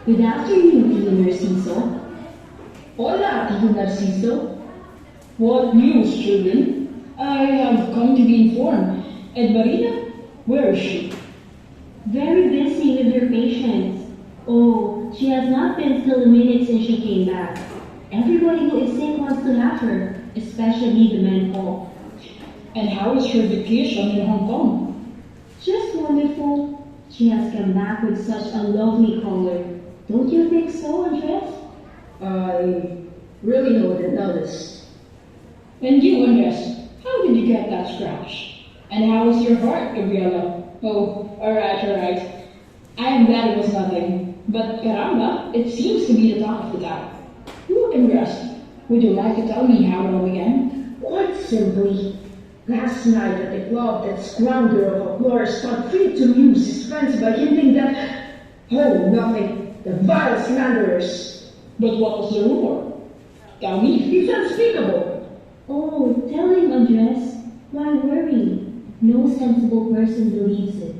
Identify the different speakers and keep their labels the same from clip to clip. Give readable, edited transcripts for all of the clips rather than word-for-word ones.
Speaker 1: Good afternoon, Tio Narciso.
Speaker 2: Hola, Tito Narciso. What news, children? I have come to be informed. And Marina, where is she?
Speaker 1: Very busy with her patients. Oh, she has not been still a minute since she came back. Everybody who is sick wants to have her, especially the menfolk.
Speaker 2: And how is her vacation in Hong Kong?
Speaker 1: Just wonderful. She has come back with such a lovely color. Don't you think so, Andres?
Speaker 2: I really didn't notice. And you, Andres, how did you get that scratch? And how is your heart, Gabriela? Oh, alright. I am glad it was nothing. But caramba, it seems to be the talk of the town. Look, Andres, would you like to tell me how it all began?
Speaker 3: Quite simply, last night at the club, that scoundrel of a florist thought fit to amuse his friends by hinting that, oh, nothing, the vile slanderers.
Speaker 2: But what was the rumor? Tell me.
Speaker 3: It's unspeakable.
Speaker 1: Oh, tell him, Andres. Why worry? No sensible person believes it.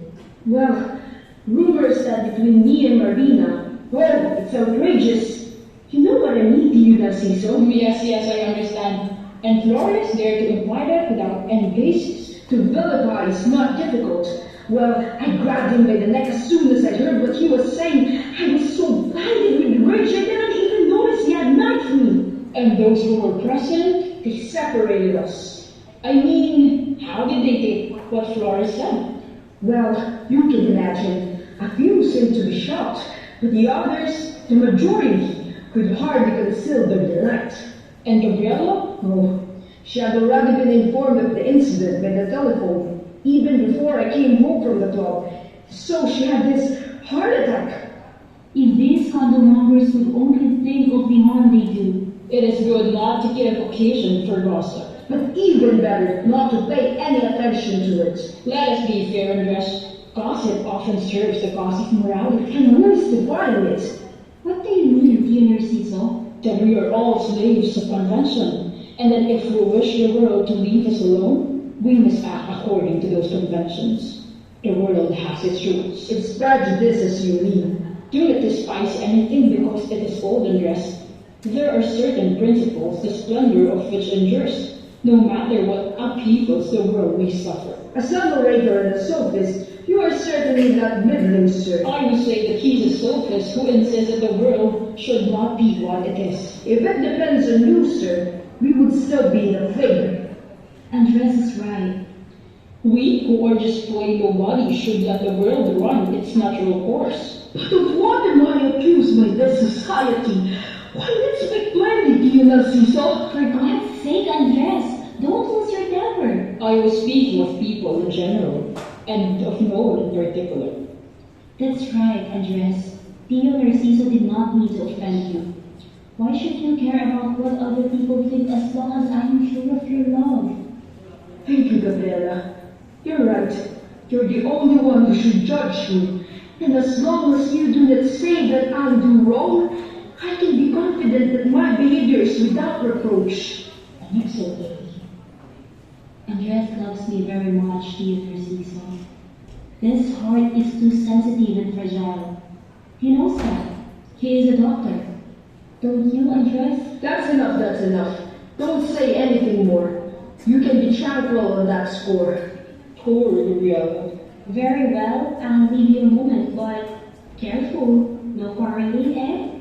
Speaker 3: Well, rumors that between me and Marina, well, it's outrageous. You know what I mean, do you, Narciso?
Speaker 2: Yes, I understand. And Flores dared to imply that without any basis.
Speaker 3: To vilify is not difficult. Well, I grabbed him by the neck as soon as I heard what he was saying. I was so blinded with rage I didn't even notice he had knifed me.
Speaker 2: And those who were present,
Speaker 3: they separated us.
Speaker 2: I mean, how did they take what Flores said?
Speaker 3: Well, you can imagine. A few seemed to be shocked, but the others, the majority, could hardly conceal their delight.
Speaker 2: And Gabriela?
Speaker 3: Oh, she had already been informed of the incident by the telephone, even before I came home from the club. So she had this heart attack.
Speaker 1: If these condomongers would only think of the harm they do.
Speaker 2: It is good not to give occasion for gossip.
Speaker 3: But even better, not to pay any attention to it.
Speaker 2: Let us be fair, Andres. Gossip often serves the cause of morality.
Speaker 3: And who is defying it?
Speaker 1: What do you mean, Tio Narciso?
Speaker 2: That we are all slaves of convention, and that if we wish the world to leave us alone, we must act according to those conventions. The world has its rules.
Speaker 3: It's prejudice, you mean.
Speaker 2: Do not despise anything because it is old and dressed. There are certain principles, the splendor of which endures, no matter what upheavals the world may suffer.
Speaker 3: As an orator and a sophist, you are certainly not middling, sir.
Speaker 2: I would say that he's a sophist who insists that the world should not be what it is.
Speaker 3: If it depends on you, sir, we would still be in a favor.
Speaker 1: Andres is right.
Speaker 2: We who are just plain nobody should let the world run its natural course.
Speaker 3: But of what am I accused by this society? Why, let's speak plainly, Tio Narciso.
Speaker 1: For God's sake, Andres, don't lose your temper.
Speaker 2: I was speaking of people in general, and of no one in particular.
Speaker 1: That's right, Andres. Tio Narciso did not mean to offend you. Why should you care about what other people think as long as I am sure of your love?
Speaker 3: Thank you, Gabriela. You're right. You're the only one who should judge me. And as long as you do not say that I do wrong, I can be confident that my behavior is without reproach.
Speaker 2: An excellent lady.
Speaker 1: Andres loves me very much, Tio Narciso. This heart is too sensitive and fragile. He knows that. He is a doctor. Don't you, Andres?
Speaker 3: That's enough. Don't say anything more. You can be tranquil on that score.
Speaker 2: Poor Gabriela.
Speaker 1: Very well, I'll leave you a moment, but careful. No quarreling, eh?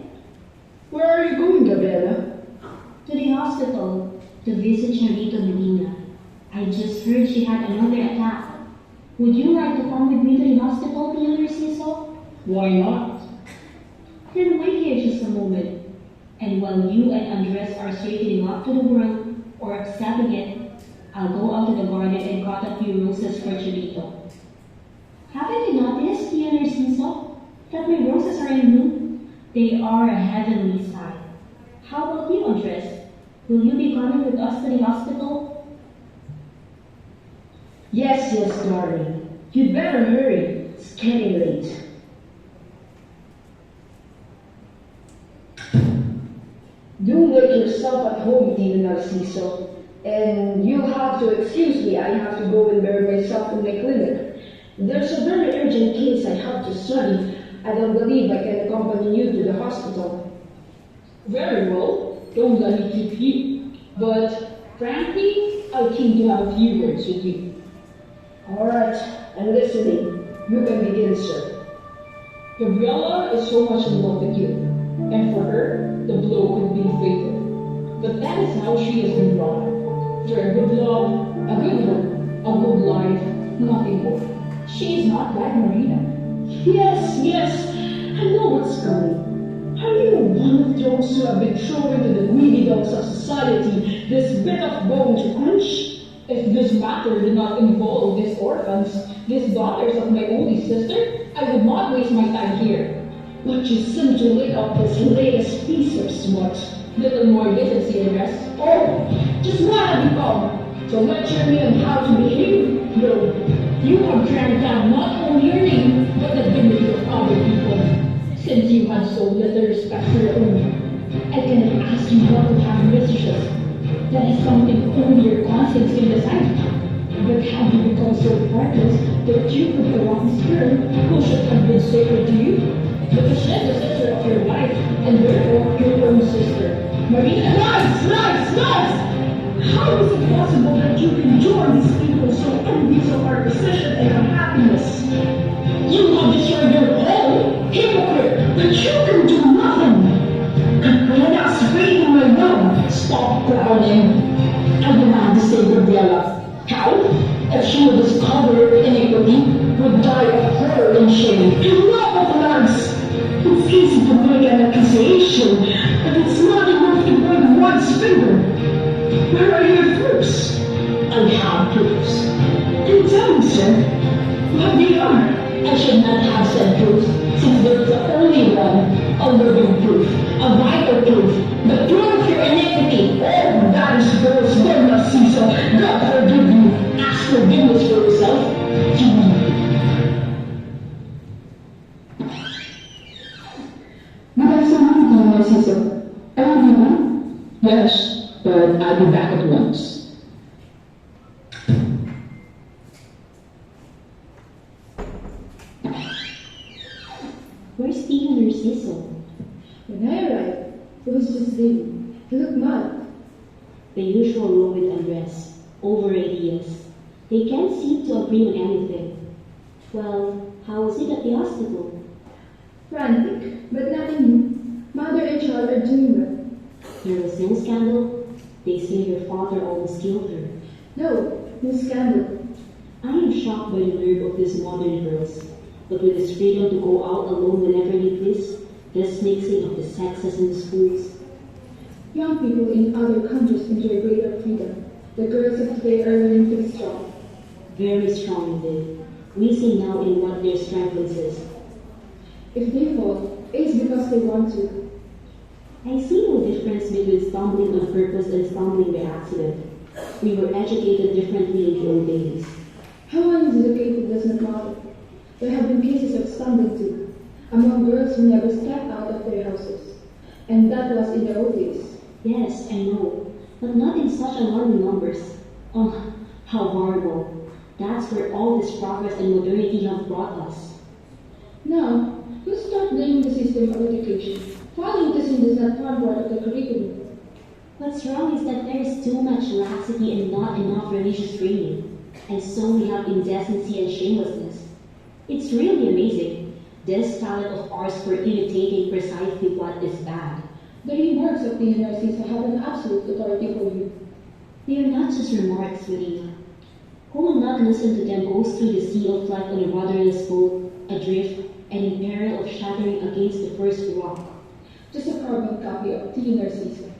Speaker 3: Where are you going, Gabriela?
Speaker 1: To the hospital to visit Charito Medina. I just heard she had another attack. Would you like to come with me to the hospital, Tio Narciso?
Speaker 2: Why not?
Speaker 1: Then wait here just a moment. And while you and Andres are straightening up to the world, or accepting it, I'll go out to the garden and cut a few roses for Charito. Haven't you noticed, Tio Narciso, that my roses are in bloom? They are a heavenly sight. How about you, Andres? Will you be coming with us to the hospital?
Speaker 3: Yes, darling. You'd better hurry. It's getting late. Do make yourself at home, Tio Narciso. And you'll have to excuse me. I have to go and bury myself in my clinic. There's a very urgent case I have to study. I don't believe I can accompany you to the hospital.
Speaker 2: Very well, don't let me keep you. But frankly, I came to have a few words with you.
Speaker 3: Alright, I'm listening. You can begin, sir.
Speaker 2: Gabriella is so much in love with you, and for her, the blow could be fatal. But that is how she has been brought up. For a good love, a good home, a good life, nothing more. She is not like Marina.
Speaker 3: Yes, I know what's coming. Are you one of those who have been thrown into the greedy dogs of society, this bit of bone to crunch?
Speaker 2: If this matter did not involve these orphans, these daughters of my only sister, I would not waste my time here.
Speaker 3: But you seem to lick up this latest piece of smut.
Speaker 2: Little more decency and rest.
Speaker 3: Oh, just what have you come? To lecture me on how to behave? No,
Speaker 2: You have dragged down not only your name, but the dignity of other people. Since you had so little respect for your own, I cannot ask you not to have mistresses. That is something only your conscience can decide. But have you become so heartless that you could corrupt this girl who should have been sacred to you? Because she is the sister of your wife, and therefore your own sister. Marina,
Speaker 3: lies! How is it possible that you can join these people so envious of our position and our happiness?
Speaker 2: you have destroyed your home, hypocrite!
Speaker 3: But you can do nothing! Caprina's reading my room!
Speaker 2: Stop growling. I demand to save Gabriella. How? If she would discover iniquity, would die of horror and shame.
Speaker 3: Enough of lies! It's easy to make an accusation, but it's not enough to point one's finger. Where are your proofs?
Speaker 2: I have proofs.
Speaker 3: Then tell me, sir, what they are.
Speaker 2: I should not have said proofs, since there is only one, a living proof, a vital proof, the proof of your iniquity.
Speaker 3: Oh, that is gross, Donna Caesar. God forgive you.
Speaker 2: Ask forgiveness for yourself.
Speaker 3: Good afternoon, Donna Caesar. Are you home?
Speaker 2: Yes, but I'll be back at once.
Speaker 1: Where's Stephen or Cecil?
Speaker 3: When I arrived, it was just David. He looked mad.
Speaker 1: The usual row with undress, over ideas. They can't seem to agree on anything. Well, how was it at the hospital?
Speaker 3: Frantic, but nothing new. Mother and child are doing well.
Speaker 1: There was no scandal. They say your father almost killed her.
Speaker 3: No scandal.
Speaker 1: I am shocked by the nerve of these modern girls. But with this freedom to go out alone whenever they please, this mixing of the sexes in the schools.
Speaker 3: Young people in other countries enjoy greater freedom. The girls of today are learning to be strong.
Speaker 1: Very strong indeed. We see now in what their strength consists.
Speaker 3: If they fall, it is because they want to.
Speaker 1: I see no difference between stumbling on purpose and stumbling by accident. We were educated differently in the old days.
Speaker 3: How one is educated does not matter. There have been cases of stumbling too, among girls who never stepped out of their houses. And that was in the old days.
Speaker 1: Yes, I know, but not in such alarming numbers. Oh, how horrible. That's where all this progress and modernity have brought us.
Speaker 3: Now, you start blaming the system of education. Favoritism does not form part of the curriculum.
Speaker 1: What's wrong is that there is too much laxity and not enough religious training. And so we have indecency and shamelessness. It's really amazing, this talent of ours for imitating precisely what is bad.
Speaker 3: The remarks of the Narcissa have an absolute authority for you.
Speaker 1: They are not just remarks, Melina. Who will not listen to them goes through the sea of life on a rudderless boat, adrift, and in peril of shattering against the first rock.
Speaker 3: Just a carbon copy of the Narcissa.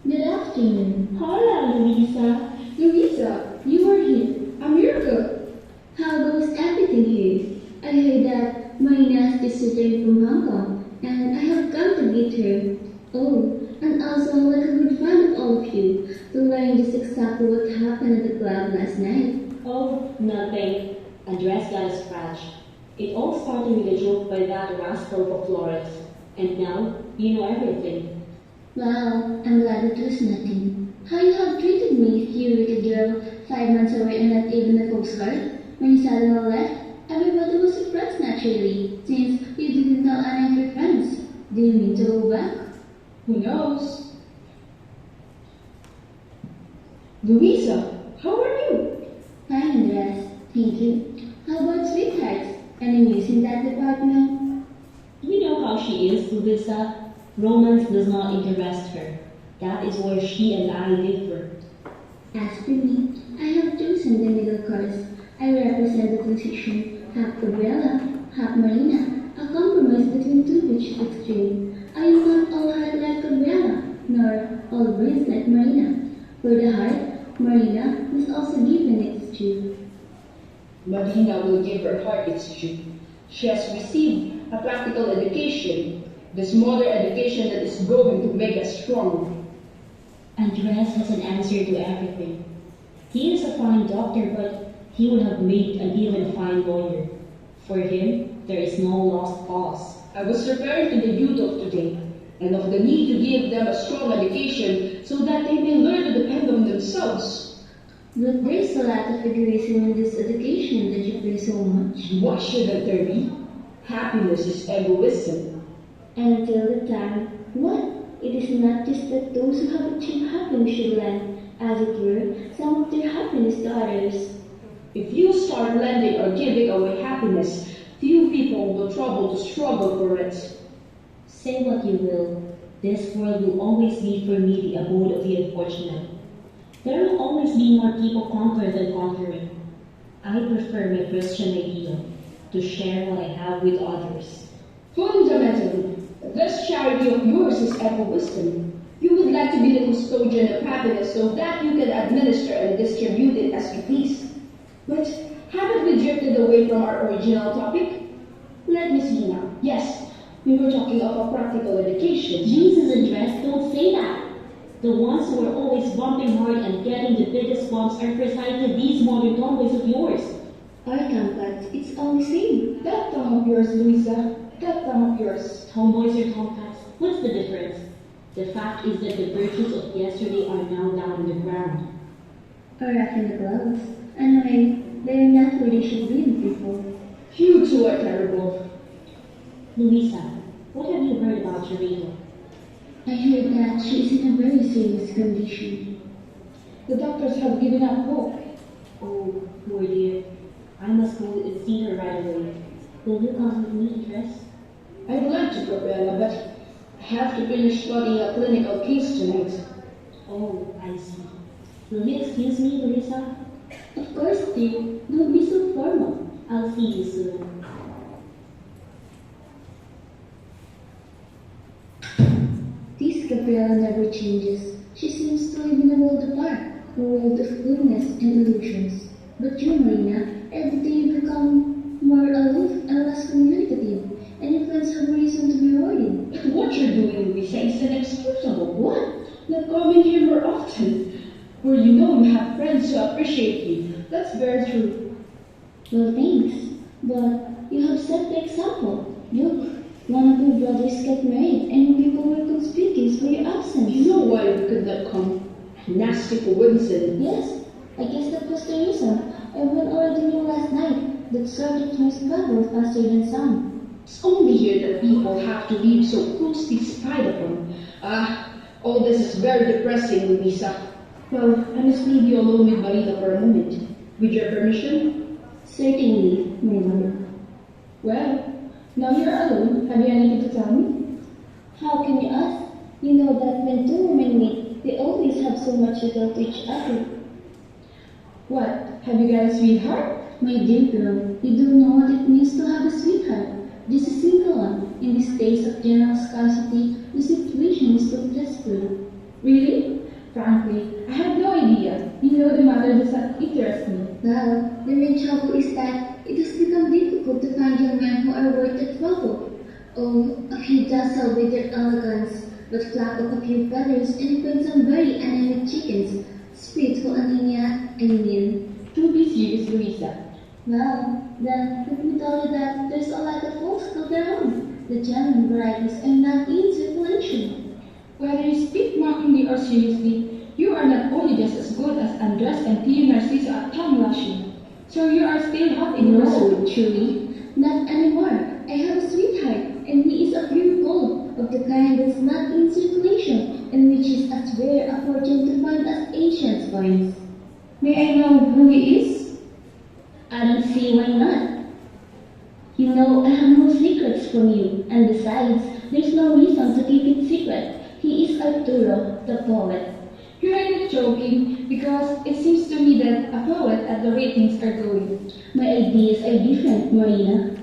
Speaker 4: Good afternoon.
Speaker 1: Hola, Luisa.
Speaker 4: Louisa, you are here. A miracle. How goes everything here? I heard that Marina is returned from Hong Kong, and I have come to meet her. Oh, and also like a good friend of all of you, to learn just exactly what happened at the club last night.
Speaker 1: Oh, nothing. Andres got a scratch. It all started with a joke by that rascal of Flores. And now, you know everything.
Speaker 4: Well, I'm glad it was nothing. How you have treated me, you wicked girl, 5 months away and not even a postcard? When Sadhana left, everybody was surprised naturally, since you didn't tell any of your friends. Do you mean to go back?
Speaker 2: Who knows? Louisa, how are you?
Speaker 4: Fine, Andres. Thank you. How about sweethearts? Any news in that department?
Speaker 1: You know how she is, Louisa. Romance does not interest her. That is where she and I differ.
Speaker 4: As for me, I have chosen the middle course. I represent the position, half Gabriela, half Marina, a compromise between two which extreme. I am not all heart like Gabriela, nor all brains like Marina. For the heart, Marina must also give in its due.
Speaker 2: Marina will give her heart its due. She has received a practical education, this modern education that is going to make us strong.
Speaker 1: Andres has an answer to everything. He is a fine doctor, but he would have made an even fine lawyer. For him, there is no lost cause.
Speaker 2: I was referring to the youth of today, and of the need to give them a strong education so that they may learn to depend on themselves.
Speaker 4: But there's a lot of egoism in this education that you play so much.
Speaker 2: Why shouldn't there be? Happiness is egoism.
Speaker 4: Until the time, what? It is not just that those who have achieved happiness should lend, as it were, some of their happiness to others.
Speaker 2: If you start lending or giving away happiness, few people will trouble to struggle for it.
Speaker 1: Say what you will, this world will always be for me the abode of the unfortunate. There will always be more people conquered than conquering. I prefer my Christian ideal, to share what I have with others.
Speaker 2: Fundamentally, this charity of yours is egoism. You would like to be the custodian of happiness so that you can administer and distribute it as you please. But haven't we drifted away from our original topic? Let me see now. Yes, we were talking about practical education.
Speaker 1: Jesus and Andres, don't say that. The ones who are always bumping hard and getting the biggest bumps are precisely these modern tomboys of yours.
Speaker 4: Our tomcats, it's all the same.
Speaker 2: That tongue of yours, Louisa. That tongue of yours.
Speaker 1: Tomboys or tomcats, what's the difference? The fact is that the virtues of yesterday are now down on the ground.
Speaker 4: Or up in the clouds. Anyway, they're not where they should be before.
Speaker 2: You two are terrible.
Speaker 1: Louisa, what have you heard about Charito?
Speaker 4: I heard that she is in a very serious condition.
Speaker 2: The doctors have given up hope.
Speaker 1: Oh, poor dear. I must go and see her right away. Will you come with me, Andres?
Speaker 2: I'd like to, Gabriela, but I have to finish studying a clinical case tonight.
Speaker 1: Oh, I see. Will you excuse me, Louisa?
Speaker 4: Of course, dear. Don't be so formal.
Speaker 1: I'll see you soon.
Speaker 4: This Gabriela never changes. She seems to live in a world apart, a world of goodness and illusions. But you, Marina, every day you become more aloof and less communicative, and your friends have a reason to be worried.
Speaker 2: But what you're doing, Louisa, is inexcusable. What? Not coming here more often. For you know you have friends who appreciate you. That's very true.
Speaker 4: Well, thanks. But you have set the example. Look, one of your brothers got married, and people were conspicuous for your absence.
Speaker 2: You know why we could not come? Nasty coincidence.
Speaker 4: Yes, I guess that was the reason. Everyone already knew last night that Sergeant turns travel faster than sound.
Speaker 2: It's only here that people have to live so closely spied upon. All this is very depressing, Louisa. Well, I must leave you alone with Marita for a moment. With your permission?
Speaker 4: Certainly, my lord.
Speaker 2: Well, now you're alone. Have you anything to tell me?
Speaker 4: How can you ask? You know that when two women meet, they always have so much to tell to each other.
Speaker 2: What? Have you got a sweetheart?
Speaker 4: My dear girl, you don't know what it means to have a sweetheart. Just a single one. In these days of general scarcity, the situation is so desperate.
Speaker 2: Really? Frankly, I have no idea. You know the matter does not interest me.
Speaker 4: Well, the real trouble is that it has become difficult to find young men who are worth the trouble. Oh, a few docile with their elegance, but flock of a few feathers and you find some very anemic chickens. Spiritual anemia, I mean.
Speaker 2: To be serious, Louisa.
Speaker 4: Well, then let me tell you that there's a lot of folks still around. The genuine varieties are not in circulation.
Speaker 2: Whether you speak mockingly or seriously, you are not only just as good as Andres and Tio Narciso at tongue lashing. So you are still hot in pursuit?
Speaker 4: No, truly, not anymore. I have a sweetheart, and he is a pure gold, of the kind that's not in circulation, and which is as rare a fortune to find as ancient coins.
Speaker 2: May I know who he is?
Speaker 4: I don't see why not. You know, I have no secrets from you, and besides, there's no reason to keep it secret. He is Arturo, the poet.
Speaker 2: You are not joking, because it seems to me that a poet at the rate things are going.
Speaker 4: My ideas are different, Marina.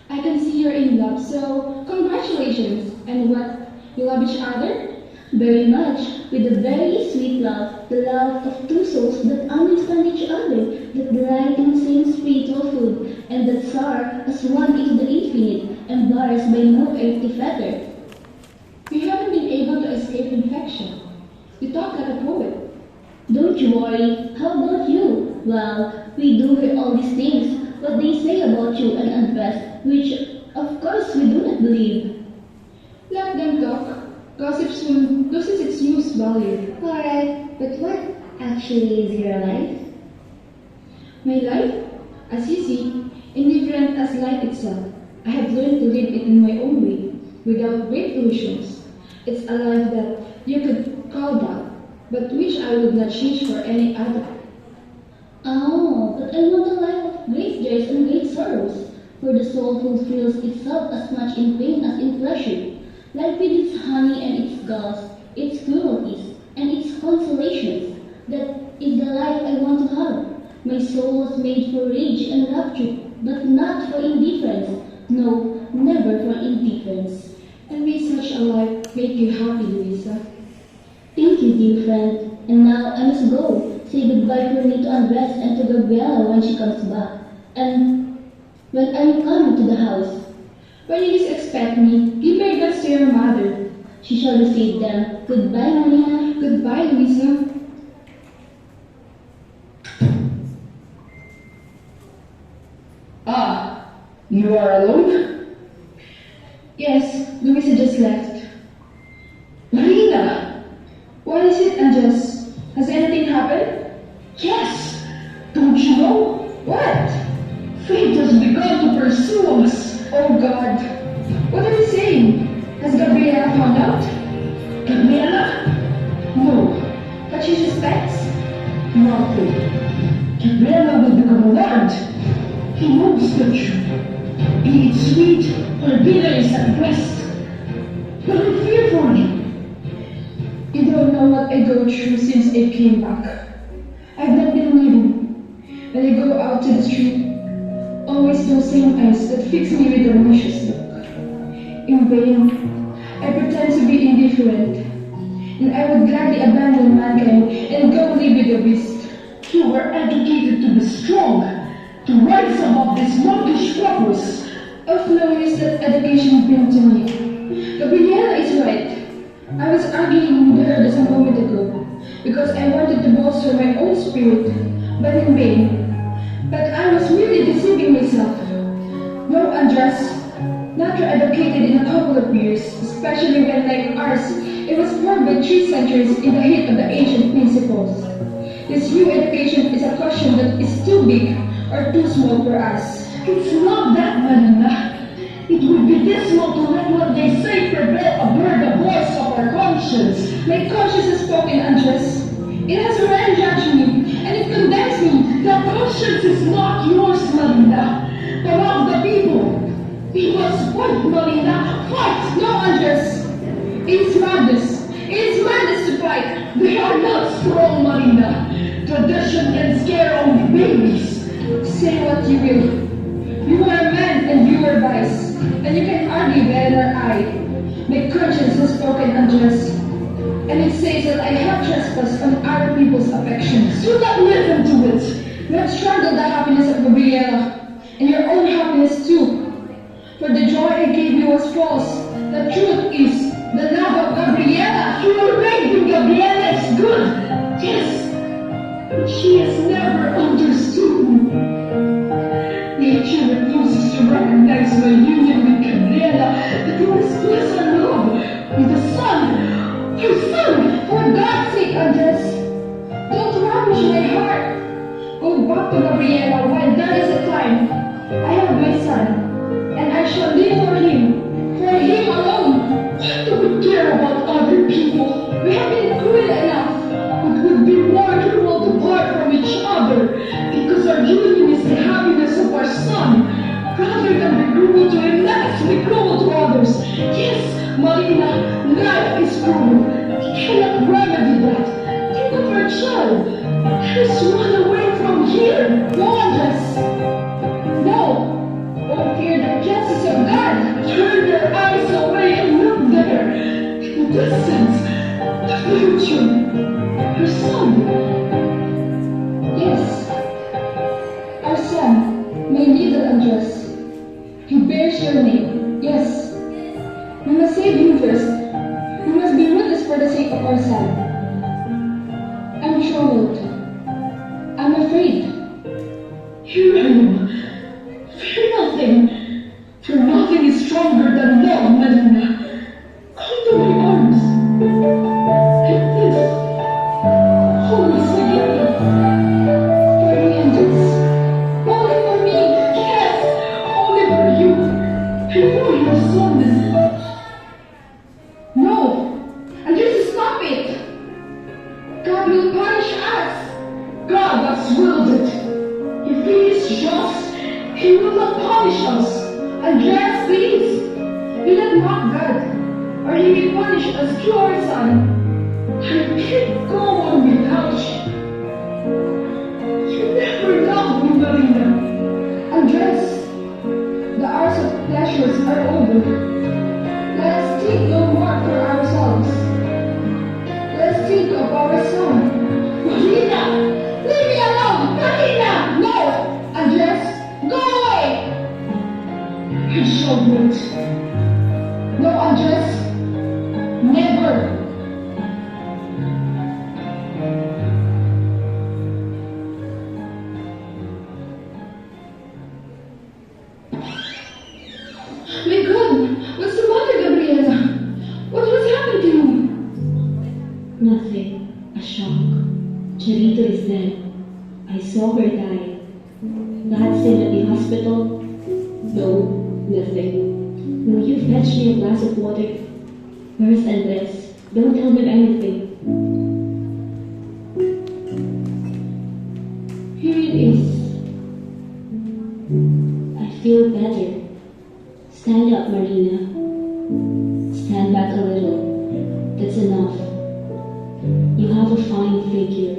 Speaker 2: I can see you're in love, so congratulations. And what? You love each other?
Speaker 4: Very much, with a very sweet love, the love of two souls that understand each other, that delight in the same spiritual food, and that soar as one into the infinite, embarrassed by no earthly fetter.
Speaker 2: You haven't been able to escape infection. You talk like a poet.
Speaker 4: Don't you worry, how about you? Well, we do hear all these things, what they say about you and Andres, which, of course, we do not believe.
Speaker 2: Let them talk. Gossip soon loses its use value.
Speaker 4: Alright, but what actually is your life?
Speaker 2: My life, as you see, indifferent as life itself. I have learned to live it in my own way, without great illusions. It's a life that you could call that, but which I would not change for any other.
Speaker 4: Oh, but I want a life of great joys and great sorrows, for the soul fulfills itself as much in pain as in pleasure. Life with its honey and its gulls, its cruelties, and its consolations. That is the life I want to have. My soul was made for rage and rapture, but not for indifference. No, never for indifference.
Speaker 2: And may such a life make you happy, Luisa.
Speaker 4: Thank you, dear friend. And now I must go. Say goodbye for me to Andres and to Gabriela when she comes back. And when are you coming to the house?
Speaker 2: When you least expect me, give my regards to your mother.
Speaker 4: She shall receive them. Goodbye, Maria.
Speaker 2: Goodbye, Luisa.
Speaker 3: Ah, you are alone?
Speaker 2: Yes, Luisa just left.
Speaker 3: Marina!
Speaker 2: What is it, Andres? Has anything happened?
Speaker 3: Yes! Don't you know?
Speaker 2: What?
Speaker 3: Fate has begun to pursue us.
Speaker 2: Oh God. What are you saying? Has Gabriela found out?
Speaker 3: Gabriela? No,
Speaker 2: But she suspects?
Speaker 3: nothing. Gabriela will become alarmed. He knows the truth. Be it sweet or bitter is at best. But I fear for you.
Speaker 2: You don't know what I go through since I came back. I've not been leaving. When I go out to the street, always those same eyes that fix me with a malicious look. In vain, I pretend to be indifferent, and I would gladly abandon mankind and go live with the beast.
Speaker 3: You were educated to be strong, to rise above this monkish purpose.
Speaker 2: Of no use that education bring to me. Gabriela is right. I was arguing with her just a moment ago, because I wanted to bolster my own spirit, but in vain. But I was really deceiving myself. No, Andres, not you're educated in a couple of years, especially when like ours, it was formed by 3 centuries in the heat of the ancient principles. This new education is a question that is too big or too small for us.
Speaker 3: It's not that, Marina. It would be dismal to let what they say prevail aboard the voice of our conscience.
Speaker 2: My conscience has spoken, Andres. It has already judged me, and it condemns me.
Speaker 3: The conscience is not yours, Marina, but of the people. We must fight, Marina, fight!
Speaker 2: No, Andres. It is madness. It is madness to fight.
Speaker 3: They are not strong, Marina. Tradition can scare only babies.
Speaker 2: Say what you will. You are a man and you are vice, and you can argue better than I. My conscience has spoken, Andres, and it says that I have trespassed on other people's affections.
Speaker 3: Do not listen to it.
Speaker 2: You have strangled the happiness of Gabriela, and your own happiness too. For the joy I gave you was false. The truth is, the love of Gabriela.
Speaker 3: Your raising Gabriela is good. Yes, but she has never understood me. Nature refuses to recognize my union with Gabriela, that it was bliss and love with the sun. Your son!
Speaker 2: For God's sake, Andres, don't ravish my heart. Go back to Gabriela when there is a time. I have my son, and I shall live for him alone.
Speaker 3: What do we care about other people?
Speaker 2: We have been cruel enough.
Speaker 3: It would be more cruel to part from each other because our union is the happiness of our son. Rather than be cruel to him, let us be cruel to others. Yes, Marina, life is cruel. We cannot remedy that. Think of our child. Let us run away from here.
Speaker 2: Go on, Jess. No. Oh, fear the justice of God.
Speaker 3: Turn your eyes away and look there. In the distance, the future. Your son.
Speaker 2: Yes. Our son, my little Andres. He bears your name. Yes. We must save him first. We must be ruthless for the sake of our son. I'm troubled. I'm afraid.
Speaker 3: Here I am. Fear nothing. For nothing is stronger than love, Marina. Come to my arms. Like this. Hold me together.
Speaker 2: For me, Andres. Only for me.
Speaker 3: Yes, only for you. And for your son.
Speaker 2: No. Andres, stop it. God will punish us.
Speaker 3: God has willed it. If he is just, he will not punish us.
Speaker 2: Andres, please. Do not mock God, or he will punish us through our son.
Speaker 3: I can't go on without you. You never loved me, Marina.
Speaker 2: Andres, the hours of pleasures are over. Let us think no more for ourselves. Let us think of our son.
Speaker 3: Marina!
Speaker 2: Leave me alone!
Speaker 3: Marina!
Speaker 2: No! Andres, go away!
Speaker 3: I shall wait.
Speaker 2: No, Andres. Never. My God! What's the matter, Gabriela? What was happening to you?
Speaker 1: Nothing. A shock. Charito is dead. I saw her die. Dad said at the hospital. No, nothing. Will you fetch me a glass of water? Where's Andres? Don't tell him anything.
Speaker 2: Here it is.
Speaker 1: I feel better. Stand up, Marina. Stand back a little. That's enough. You have a fine figure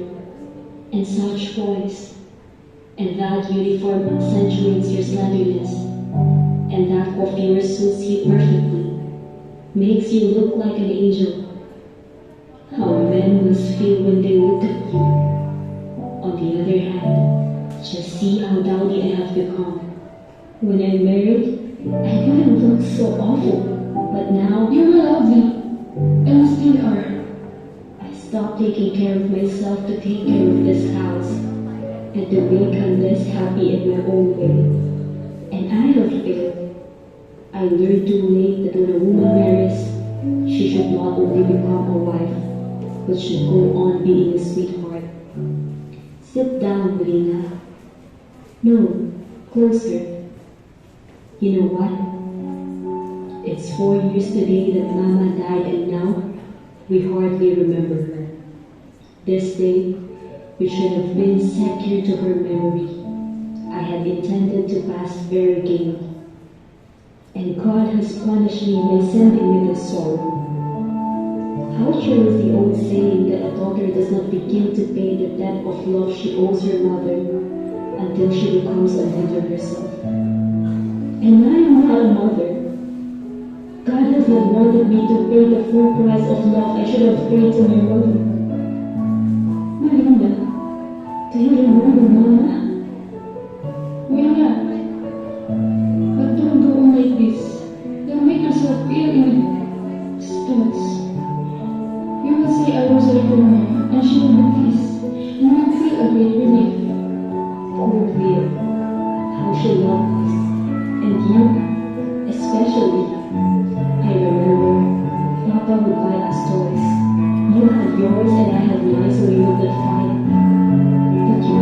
Speaker 1: and such voice, and that uniform accentuates your slenderness, and that coiffure suits you perfectly, makes you look like an angel. How men must feel when they look at you. On the other hand, just see how dowdy I have become. When I married, I didn't look so awful, but now
Speaker 2: You were lovely, and you still are.
Speaker 1: I stopped taking care of myself to take care of this house, and to make Andres happy in my own way. And I have failed. I learned too late that when a woman marries, she should not only become a wife, but should go on being a sweetheart. Sit down, Marina. No, closer. You know what? It's 4 years today that Mama died, and now we hardly remember her. This day, which should have been sacred to her memory, I had intended to pass very gaily. And God has punished me by sending me this sorrow. How true is the old saying that a daughter does not begin to pay the debt of love she owes her mother until she becomes a mother herself. And I am not a mother. God has not wanted me to pay the full price of love I should have paid to my mother. Marina, do you remember Mama?
Speaker 2: Why not? But don't go on like this. Don't make yourself ill in thoughts. You will say I was like your mom, and she will be pleased, and you will feel a great relief.
Speaker 1: Poor Leah, how she loved us, and you, especially. I remember, Papa would buy us toys. You had yours and I had mine, so we would not fight. But you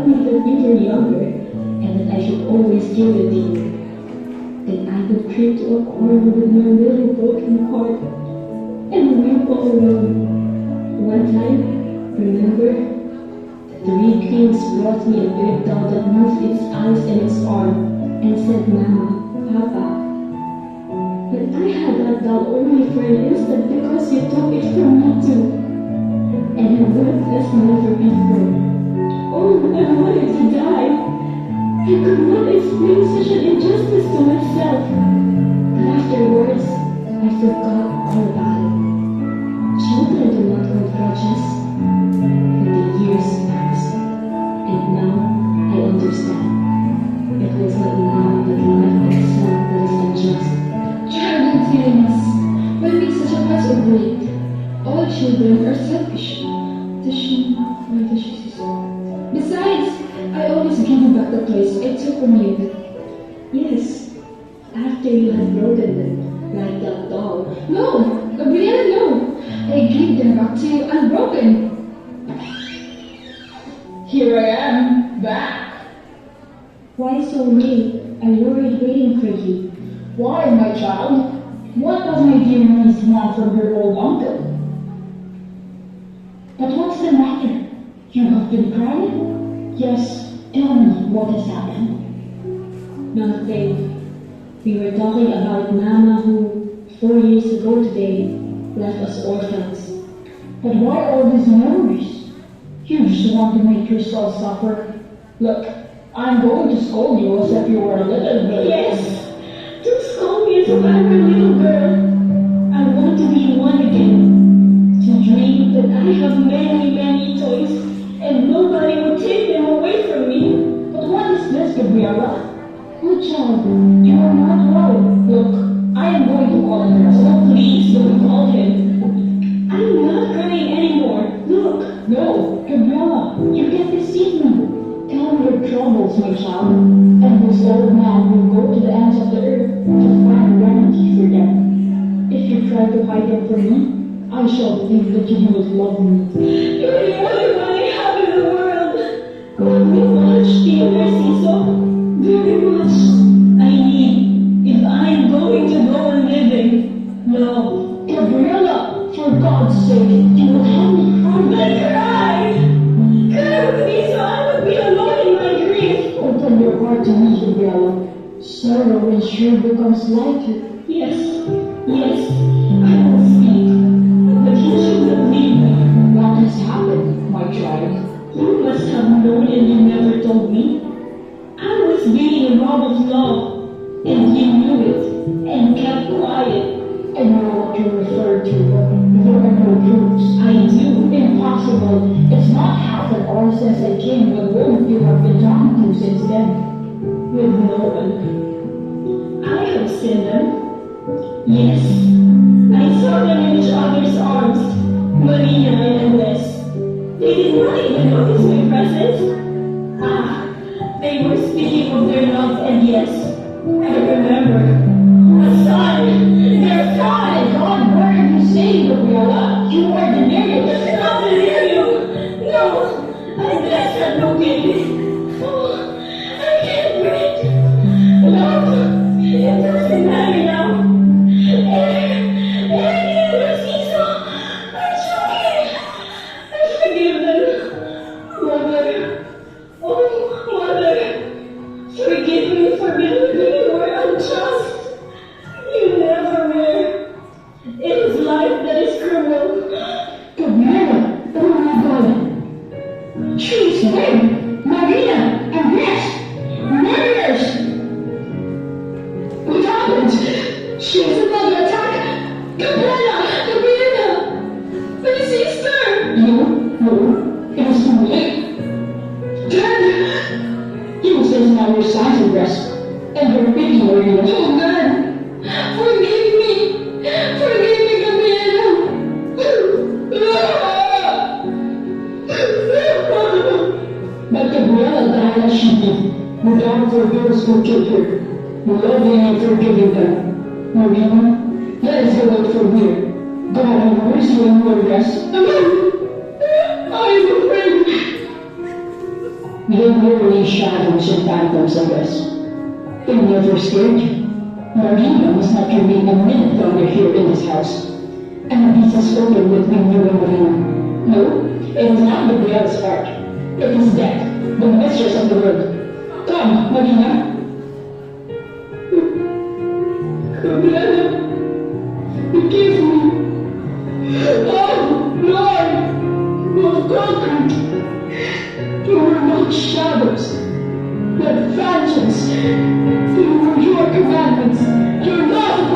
Speaker 1: me that you were younger and that I should always give it to you. Then I would creep to a corner with my little broken heart and weep all alone. One time, remember, the three kings brought me a big doll that moved its eyes and its arm and said, Mama, Papa. But I had that doll only for an instant because you took it from me too. And your worthless never before. Oh, I wanted to die. I could not explain such an injustice to myself. But afterwards, I forgot all about it. Children do not hold grudges. But the years passed, and now I understand. It was not now that life itself that is unjust.
Speaker 2: Childhood feelings. What makes such a fuss or weight? All children are selfish. Besides, I always give you back the toys I took from you.
Speaker 1: Yes, after you had broken them, like that doll.
Speaker 2: No, Gabriela, no. I gave them back to you unbroken. Here I am, back.
Speaker 1: Why so late? I worried waiting for you.
Speaker 2: Why, my child? What does my dear niece want from her old uncle? But what's the matter? You have been crying? Yes, tell me what has happened.
Speaker 1: Nothing. We were talking about Mama who, 4 years ago today, left us orphans.
Speaker 2: But why all these memories? You just want to make yourself suffer. Look, I'm going to scold you as if you were a little girl.
Speaker 1: Yes! Don't scold me as if I were a little girl. I want to be one again. To dream that I have many, many toys and nobody will take them away from me.
Speaker 2: But what is this, Gabriela? Good child, you are not well. Look, I am going to call him.
Speaker 1: Oh, please don't call him. I'm not crying anymore. Look.
Speaker 2: No, Gabriela, you can't deceive me. Tell me your troubles, my child, and this old man will go to the ends of the earth to find a remedy for them. If you try to hide them from me, I shall believe that you would love me.
Speaker 1: You're the only one I have in the world. Love me much, dear Narciso. Very much. I need, if I am going to go on living, no.
Speaker 2: Gabriela, for God's sake, you will have me cry.
Speaker 1: But cry! Cry with me so I would be alone in my grief.
Speaker 2: Open your heart to me, Gabriela. Sorrow and sure becomes lighter.
Speaker 1: Yes, yes, I will speak. But you should not leave me.
Speaker 2: What has happened, my child?
Speaker 1: You must have known and you never told me. I was being robbed of love, and you knew it, and kept quiet.
Speaker 2: I know what you refer to. There are no proofs.
Speaker 1: I do.
Speaker 2: Impossible. It's not half an hour since I came. But whom you have been talking to since then?
Speaker 1: With no one. I have seen them. Yes, I saw them in each other's arms, Maria and Wes. They did not even notice my presence. Ah, they were speaking of their love, and yes, I remember. A son! Their son!
Speaker 2: God, what are you saying, Gabriela? You are delirious.
Speaker 1: Not delirium! No! I just had no baby. Oh, I can't breathe. No! It doesn't matter now. Eric and Narciso are choking. I forgive them. Mother. Oh, Mother. Forgive me for believing you were unjust. You never were. It is life that is cruel.
Speaker 2: Gabriela, oh my God. She's dead. Maria and Wes. Murderers. What happened? She was about to attack. Gabriela!
Speaker 1: My sister!
Speaker 2: No, it was too late. Dad! He was taking out your signs of rest, and you're picking Maria.
Speaker 1: Oh God! Forgive me! Forgive me, Gabriela!
Speaker 2: But Gabriela died as she did. Your God forgives who killed her. You love him and forgiving them. Marina, let us go out from here. God have mercy on your rest.
Speaker 1: I am afraid.
Speaker 2: They're merely shadows and phantoms, I guess. They never scared you. Marina must not remain a minute longer here in this house. An abyss has opened between you and Marina. No, it is not Gabriella's heart. It is death, the mistress of the world. Come, Marina.
Speaker 3: Gabriela, forgive me. Oh, Lord, you have conquered. You were not shadows, but phantoms. You were your commandments, your love